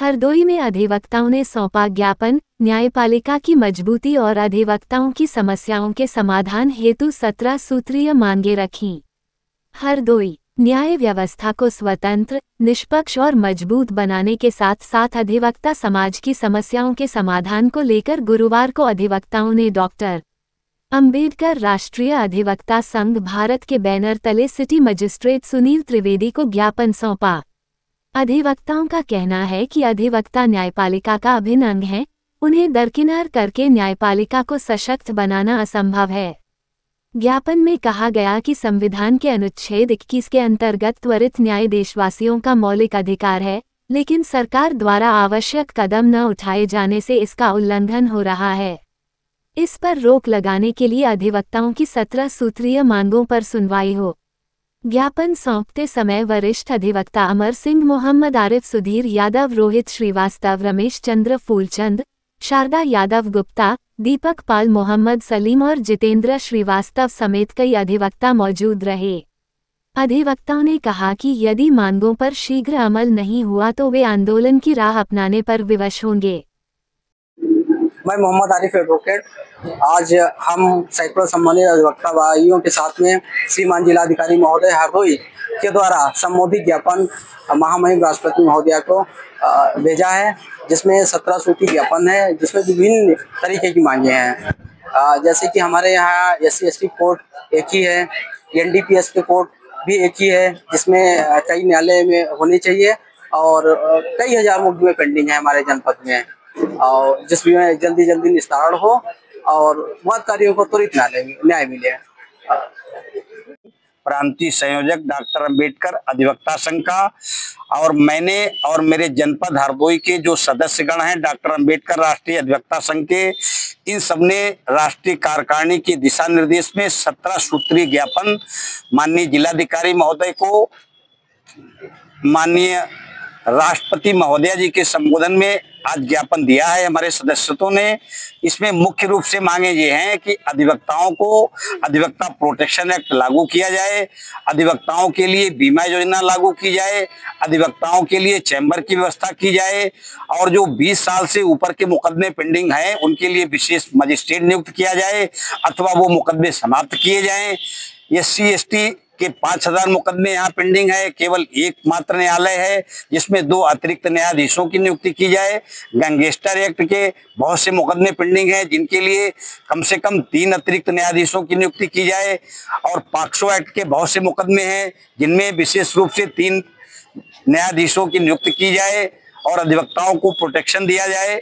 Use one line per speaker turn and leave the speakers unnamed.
हरदोई में अधिवक्ताओं ने सौंपा ज्ञापन, न्यायपालिका की मजबूती और अधिवक्ताओं की समस्याओं के समाधान हेतु 17 सूत्रीय मांगे रखीं। हरदोई न्याय व्यवस्था को स्वतंत्र, निष्पक्ष और मजबूत बनाने के साथ साथ अधिवक्ता समाज की समस्याओं के समाधान को लेकर गुरुवार को अधिवक्ताओं ने डॉक्टर अंबेडकर राष्ट्रीय अधिवक्ता संघ भारत के बैनर तले सिटी मजिस्ट्रेट सुनील त्रिवेदी को ज्ञापन सौंपा। अधिवक्ताओं का कहना है कि अधिवक्ता न्यायपालिका का अभिन्न अंग हैं, उन्हें दरकिनार करके न्यायपालिका को सशक्त बनाना असंभव है। ज्ञापन में कहा गया कि संविधान के अनुच्छेद 21 के अंतर्गत त्वरित न्याय देशवासियों का मौलिक अधिकार है, लेकिन सरकार द्वारा आवश्यक कदम न उठाए जाने से इसका उल्लंघन हो रहा है। इस पर रोक लगाने के लिए अधिवक्ताओं की 17 सूत्रीय मांगों पर सुनवाई हो। ज्ञापन सौंपते समय वरिष्ठ अधिवक्ता अमर सिंह, मोहम्मद आरिफ, सुधीर यादव, रोहित श्रीवास्तव, रमेश चंद्र फूलचंद, शारदा यादव गुप्ता, दीपक पाल, मोहम्मद सलीम और जितेंद्र श्रीवास्तव समेत कई अधिवक्ता मौजूद रहे। अधिवक्ताओं ने कहा कि यदि मांगों पर शीघ्र अमल नहीं हुआ तो वे आंदोलन की राह अपनाने पर विवश होंगे।
मैं मोहम्मद आरिफ एडवोकेट। आज हम सैकड़ों सम्मानित अधिवक्ता भाइयों के साथ में श्रीमान जिलाधिकारी महोदय हरदोई के द्वारा संबोधित ज्ञापन महामहिम राष्ट्रपति महोदया को भेजा है, जिसमें 17 सूत्री ज्ञापन है, जिसमें विभिन्न तरीके की मांगे हैं। जैसे कि हमारे यहाँ SC/ST कोर्ट एक ही है, NDPS के कोर्ट भी एक ही है, जिसमें कई न्यायालय में होने चाहिए और कई हजार मुकदमे पेंडिंग है हमारे जनपद में, और जिसमें जल्दी निस्तारण हो और वादकारियों को त्वरित न्याय मिले।
प्रांतीय संयोजक डॉक्टर अंबेडकर अधिवक्ता संघ का और मैंने और मेरे जनपद हरदोई के जो सदस्यगण हैं डॉक्टर अंबेडकर राष्ट्रीय अधिवक्ता संघ के, इन सबने राष्ट्रीय कार्यकारिणी के दिशा निर्देश में 17 सूत्रीय ज्ञापन माननीय जिलाधिकारी महोदय को माननीय राष्ट्रपति महोदया जी के संबोधन में आज ज्ञापन दिया है हमारे सदस्यों ने। इसमें मुख्य रूप से मांगे ये हैं कि अधिवक्ताओं को अधिवक्ता प्रोटेक्शन एक्ट लागू किया जाए, अधिवक्ताओं के लिए बीमा योजना लागू की जाए, अधिवक्ताओं के लिए चैम्बर की व्यवस्था की जाए और जो 20 साल से ऊपर के मुकदमे पेंडिंग हैं उनके लिए विशेष मजिस्ट्रेट नियुक्त किया जाए अथवा वो मुकदमे समाप्त किए जाएं। SC/ST के 5000 मुकदमे यहाँ पेंडिंग है, केवल एकमात्र न्यायालय है जिसमें 2 अतिरिक्त न्यायाधीशों की नियुक्ति की जाए। गैंगस्टर एक्ट के बहुत से मुकदमे पेंडिंग हैं जिनके लिए कम से कम 3 अतिरिक्त न्यायाधीशों की नियुक्ति की जाए और पॉक्सो एक्ट के बहुत से मुकदमे हैं जिनमें विशेष रूप से 3 न्यायाधीशों की नियुक्ति की जाए और अधिवक्ताओं को प्रोटेक्शन दिया जाए।